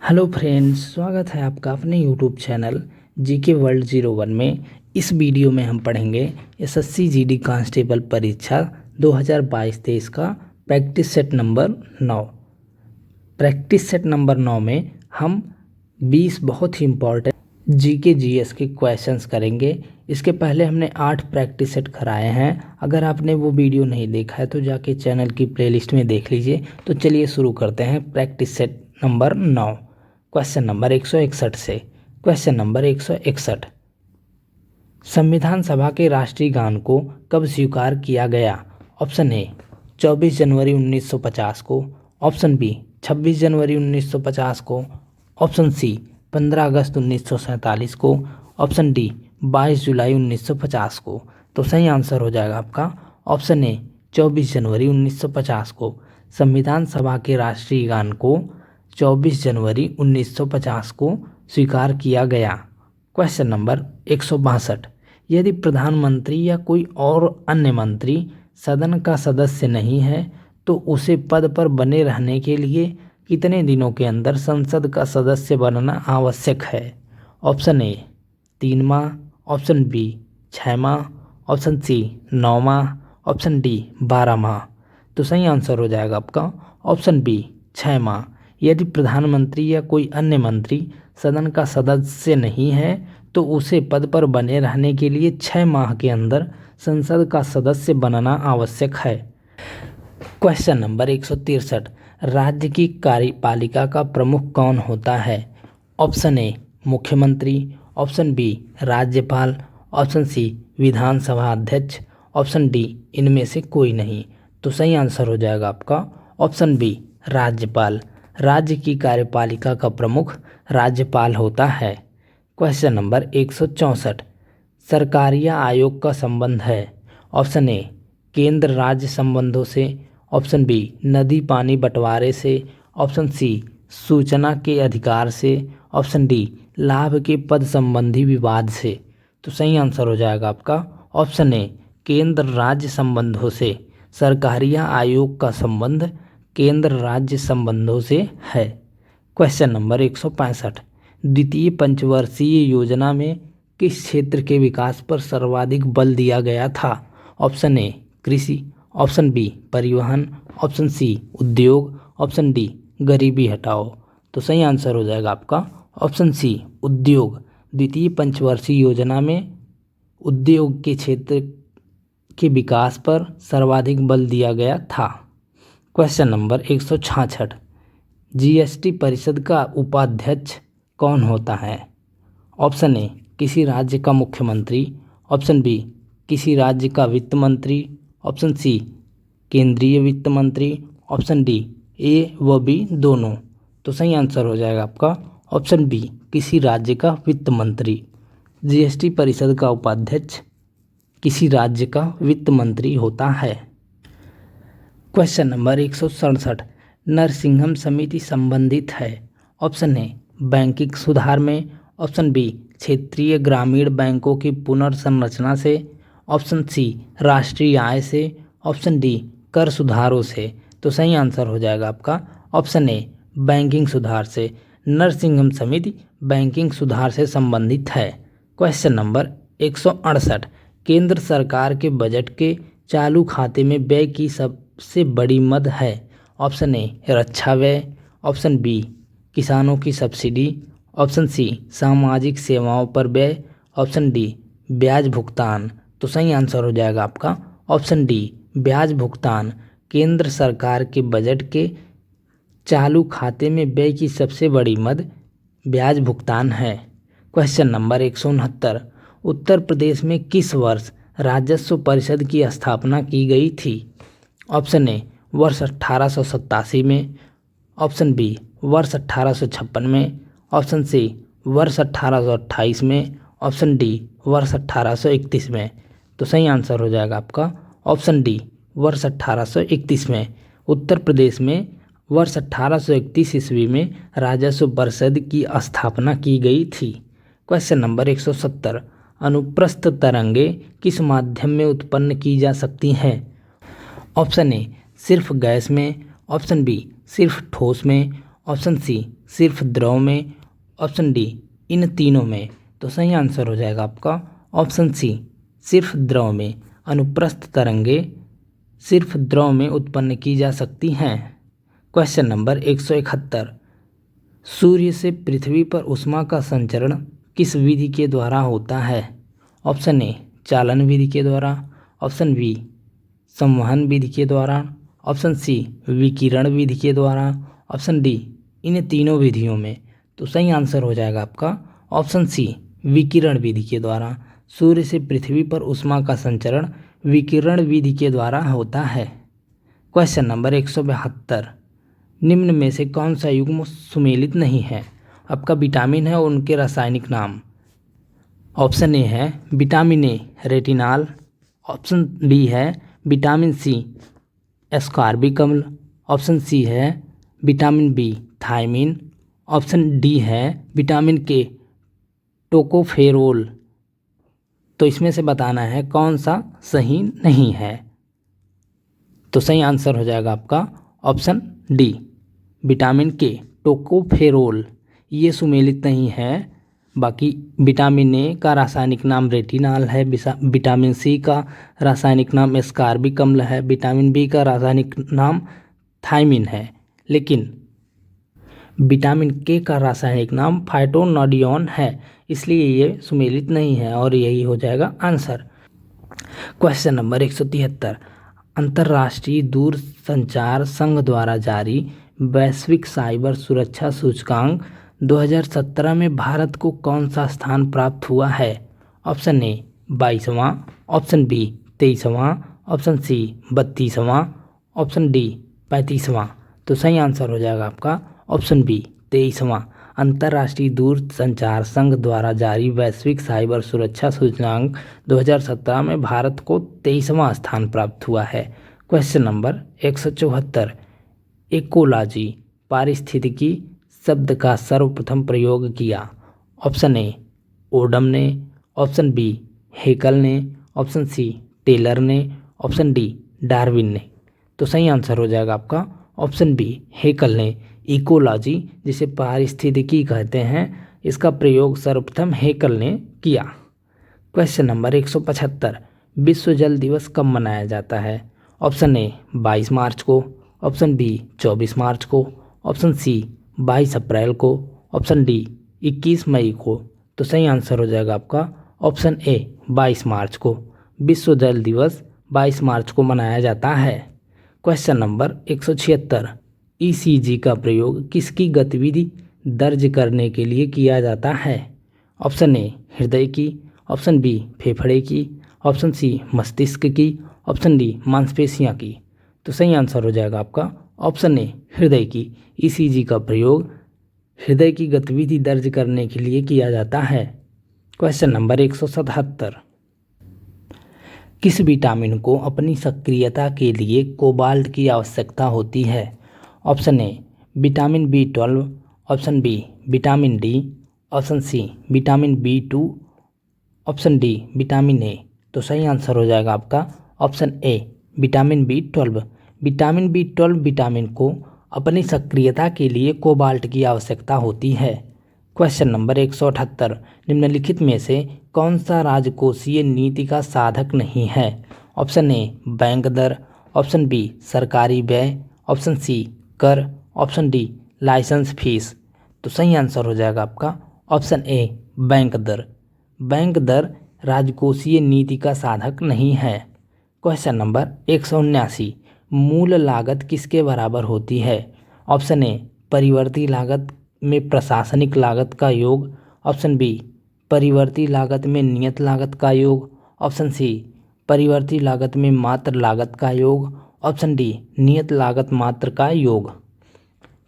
Hello friends, स्वागत है आपका अपने यूट्यूब चैनल जीके वर्ल्ड 01 में। इस वीडियो में हम पढ़ेंगे एसएससी जीडी कांस्टेबल परीक्षा 2022-23 का practice set number 9। Practice set number 9 में हम 20 बहुत ही इम्पॉर्टेंट जीके जीएस के क्वेश्चंस करेंगे। इसके पहले हमने 8 प्रैक्टिस सेट कराए हैं। अगर आपने वो वीडियो नहीं देखा है तो जाके चैनल की प्लेलिस्ट में देख लीजिए। तो चलिए शुरू करते हैं practice set number 9। Question number 161 से। क्वेश्चन नंबर 161, संविधान सभा के राष्ट्रीय गान को कब स्वीकार किया गया? ऑप्शन ए 24 जनवरी 1950 को, ऑप्शन बी 26 जनवरी 1950 को, ऑप्शन सी 15 अगस्त 1947 को, ऑप्शन डी 22 जुलाई 1950 को। तो सही आंसर हो जाएगा आपका ऑप्शन ए 24 जनवरी 1950 को। संविधान सभा के राष्ट्रीय गान को 24 जनवरी 1950 को स्वीकार किया गया। क्वेश्चन नंबर 162, यदि प्रधानमंत्री या कोई और अन्य मंत्री सदन का सदस्य नहीं है तो उसे पद पर बने रहने के लिए कितने दिनों के अंदर संसद का सदस्य बनना आवश्यक है? ऑप्शन ए 3 माह, ऑप्शन बी 6 माह, ऑप्शन सी 9 माह, ऑप्शन डी 12 माह। तो सही आंसर हो जाएगा आपका ऑप्शन बी 6 माह। यदि प्रधानमंत्री या कोई अन्य मंत्री सदन का सदस्य नहीं है तो उसे पद पर बने रहने के लिए 6 माह के अंदर संसद का सदस्य बनना आवश्यक है। क्वेश्चन नंबर 163, राज्य की कार्यपालिका का प्रमुख कौन होता है? ऑप्शन ए मुख्यमंत्री, ऑप्शन बी राज्यपाल, ऑप्शन सी विधानसभा अध्यक्ष, ऑप्शन डी इनमें से कोई नहीं। तो सही आंसर हो जाएगा आपका ऑप्शन बी राज्यपाल। राज्य की कार्यपालिका का प्रमुख राज्यपाल होता है। क्वेश्चन नंबर 164, सरकारिया आयोग का संबंध है? ऑप्शन ए केंद्र राज्य संबंधों से, ऑप्शन बी नदी पानी बंटवारे से, ऑप्शन सी सूचना के अधिकार से, ऑप्शन डी लाभ के पद संबंधी विवाद से। तो सही आंसर हो जाएगा आपका ऑप्शन ए केंद्र राज्य संबंधों से। सरकारिया आयोग का संबंध केंद्र राज्य संबंधों से है। क्वेश्चन नंबर 165, द्वितीय पंचवर्षीय योजना में किस क्षेत्र के विकास पर सर्वाधिक बल दिया गया था? ऑप्शन ए कृषि, ऑप्शन बी परिवहन, ऑप्शन सी उद्योग, ऑप्शन डी गरीबी हटाओ। तो सही आंसर हो जाएगा आपका ऑप्शन सी उद्योग। द्वितीय पंचवर्षीय योजना में उद्योग के क्षेत्र के विकास पर सर्वाधिक बल दिया गया था। क्वेश्चन नंबर 166, जीएसटी परिषद का उपाध्यक्ष कौन होता है? ऑप्शन ए किसी राज्य का मुख्यमंत्री, ऑप्शन बी किसी राज्य का वित्त मंत्री, ऑप्शन सी केंद्रीय वित्त मंत्री, ऑप्शन डी ए व बी दोनों। तो सही आंसर हो जाएगा आपका ऑप्शन बी किसी राज्य का वित्त मंत्री। जीएसटी परिषद का उपाध्यक्ष किसी राज्य का वित्त मंत्री होता है। क्वेश्चन नंबर 167, नरसिंहम समिति संबंधित है? ऑप्शन ए बैंकिंग सुधार में, ऑप्शन बी क्षेत्रीय ग्रामीण बैंकों की पुनर्संरचना से, ऑप्शन सी राष्ट्रीय आय से, ऑप्शन डी कर सुधारों से। तो सही आंसर हो जाएगा आपका ऑप्शन ए बैंकिंग सुधार से। नरसिंहम समिति बैंकिंग सुधार से संबंधित है। क्वेश्चन नंबर 168, केंद्र सरकार के बजट के चालू खाते में व्यय की सबसे बड़ी मद है? ऑप्शन ए रक्षा व्यय, ऑप्शन बी किसानों की सब्सिडी, ऑप्शन सी सामाजिक सेवाओं पर व्यय, ऑप्शन डी ब्याज भुगतान। तो सही आंसर हो जाएगा आपका ऑप्शन डी ब्याज भुगतान। केंद्र सरकार के बजट के चालू खाते में व्यय की सबसे बड़ी मद ब्याज भुगतान है। क्वेश्चन नंबर 169, उत्तर प्रदेश में किस वर्ष राजस्व परिषद की स्थापना की गई थी? ऑप्शन ए वर्ष 1887 में, ऑप्शन बी वर्ष 1856 में, ऑप्शन सी वर्ष 1828 में, ऑप्शन डी वर्ष 1831 में। तो सही आंसर हो जाएगा आपका ऑप्शन डी वर्ष 1831 में। उत्तर प्रदेश में वर्ष 1831 ईस्वी में राजस्व परिषद की स्थापना की गई थी। क्वेश्चन नंबर 170, अनुप्रस्थ तरंगे किस माध्यम में उत्पन्न की जा सकती हैं? ऑप्शन ए सिर्फ गैस में, ऑप्शन बी सिर्फ ठोस में, ऑप्शन सी सिर्फ द्रव में, ऑप्शन डी इन तीनों में। तो सही आंसर हो जाएगा आपका ऑप्शन सी सिर्फ द्रव में। अनुप्रस्थ तरंगे सिर्फ द्रव में उत्पन्न की जा सकती हैं। क्वेश्चन नंबर 171, सूर्य से पृथ्वी पर ऊष्मा का संचरण किस विधि के द्वारा होता है? ऑप्शन ए चालन विधि के द्वारा, ऑप्शन बी संवहन विधि के द्वारा, ऑप्शन सी विकिरण विधि के द्वारा, ऑप्शन डी इन तीनों विधियों में। तो सही आंसर हो जाएगा आपका ऑप्शन सी विकिरण विधि के द्वारा। सूर्य से पृथ्वी पर ऊष्मा का संचरण विकिरण विधि के द्वारा होता है। क्वेश्चन नंबर 172, निम्न में से कौन सा युग्म सुमेलित नहीं है? आपका विटामिन है और उनके रासायनिक नाम। ऑप्शन ए है vitamin A retinol, option B है विटामिन सी एस्कॉर्बिक अम्ल, ऑप्शन सी है vitamin B thiamine, option D है विटामिन के टोकोफेरोल। तो इसमें से बताना है कौन सा सही नहीं है। तो सही आंसर हो जाएगा आपका option D vitamin K tocopherol. ये सुमेलित नहीं है। बाकी विटामिन ए का रासायनिक नाम रेटिनॉल है, विटामिन सी का रासायनिक नाम एस्कॉर्बिक अम्ल है, विटामिन बी का रासायनिक नाम थायमिन है, लेकिन विटामिन के का रासायनिक नाम फाइटोनोडियन है, इसलिए ये सुमेलित नहीं है और यही हो जाएगा आंसर। क्वेश्चन नंबर 173, अंतर्राष्ट्रीय दूरसंचार संघ द्वारा जारी वैश्विक साइबर सुरक्षा सूचकांक 2017 में भारत को कौन सा स्थान प्राप्त हुआ है? ऑप्शन ए 22वां, ऑप्शन बी 23वां, ऑप्शन सी 32वां, ऑप्शन डी 35वां। तो सही आंसर हो जाएगा आपका ऑप्शन बी 23वां। अंतर्राष्ट्रीय दूरसंचार संघ द्वारा जारी वैश्विक साइबर सुरक्षा सूचकांक 2017 में भारत को 23वां स्थान प्राप्त हुआ है। क्वेश्चन नंबर 174, इकोलॉजी पारिस्थितिकी शब्द का सर्वप्रथम प्रयोग किया? ऑप्शन ए ओडम ने, ऑप्शन बी हेकल ने, ऑप्शन सी टेलर ने, ऑप्शन डी डार्विन ने। तो सही आंसर हो जाएगा आपका ऑप्शन बी हेकल ने। इकोलॉजी जिसे पारिस्थितिकी कहते हैं, इसका प्रयोग सर्वप्रथम हेकल ने किया। क्वेश्चन नंबर 175, विश्व जल दिवस कब मनाया जाता है? ऑप्शन ए 22 मार्च को, ऑप्शन बी 24 मार्च को, ऑप्शन सी 22 अप्रैल को, ऑप्शन डी 21 मई को। तो सही आंसर हो जाएगा आपका ऑप्शन ए 22 मार्च को। विश्व जल दिवस 22 मार्च को मनाया जाता है। क्वेश्चन नंबर 176, ईसीजी का प्रयोग किसकी गतिविधि दर्ज करने के लिए किया जाता है? ऑप्शन ए हृदय की, ऑप्शन बी फेफड़े की, ऑप्शन सी मस्तिष्क की, ऑप्शन डी मांसपेशियां की। तो सही आंसर हो जाएगा आपका ऑप्शन ए हृदय की। ईसीजी का प्रयोग हृदय की गतिविधि दर्ज करने के लिए किया जाता है। क्वेश्चन नंबर 177, किस विटामिन को अपनी सक्रियता के लिए कोबाल्ट की आवश्यकता होती है? Option A vitamin B12, option B vitamin D, option C vitamin B2, option D vitamin A. तो सही आंसर हो जाएगा आपका option A vitamin B12। Vitamin B12 vitamin को अपनी सक्रियता के लिए कोबाल्ट की आवश्यकता होती है। क्वेश्चन नंबर 178, निम्नलिखित में से कौन सा राजकोषीय नीति का साधक नहीं है? ऑप्शन ए बैंक दर, ऑप्शन बी सरकारी व्यय, ऑप्शन सी कर, ऑप्शन डी लाइसेंस फीस। तो सही आंसर हो जाएगा आपका ऑप्शन ए बैंक दर। बैंक दर राजकोषीय नीति का साधक नहीं है। क्वेश्चन नंबर 179, मूल लागत किसके बराबर होती है? ऑप्शन ए परिवर्ती लागत में प्रशासनिक लागत का योग, ऑप्शन बी परिवर्ती लागत में नियत लागत का योग, ऑप्शन सी परिवर्ती लागत में मात्र लागत का योग, ऑप्शन डी नियत लागत मात्र का योग।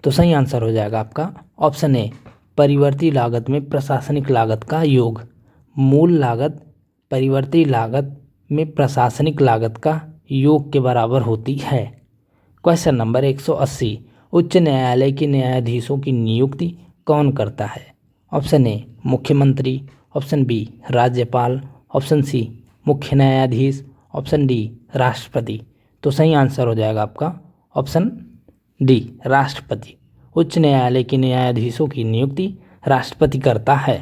तो सही आंसर हो जाएगा आपका ऑप्शन ए परिवर्ती लागत में प्रशासनिक लागत का योग। मूल लागत परिवर्ती लागत में प्रशासनिक लागत का योग के बराबर होती है। क्वेश्चन नंबर 180, उच्च न्यायालय के न्यायाधीशों की नियुक्ति कौन करता है? ऑप्शन ए मुख्यमंत्री, ऑप्शन बी राज्यपाल, ऑप्शन सी मुख्य न्यायाधीश, ऑप्शन डी राष्ट्रपति। तो सही आंसर हो जाएगा आपका ऑप्शन डी राष्ट्रपति। उच्च न्यायालय के न्यायाधीशों की नियुक्ति राष्ट्रपति करता है।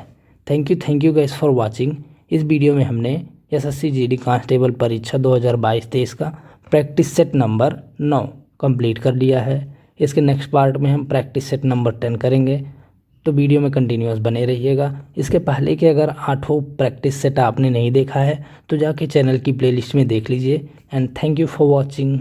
Thank you guys for watching. इस वीडियो में हमने एसएससी जीडी कांस्टेबल परीक्षा 2022-23 का प्रैक्टिस सेट नंबर 9 कंप्लीट कर लिया है। इसके नेक्स्ट पार्ट में हम प्रैक्टिस सेट नंबर 10 करेंगे, तो वीडियो में कंटिन्यूअस बने रहिएगा। इसके पहले के अगर 8 प्रैक्टिस सेट आपने नहीं देखा है तो जाके चैनल की प्लेलिस्ट में देख लीजिए। And thank you for watching.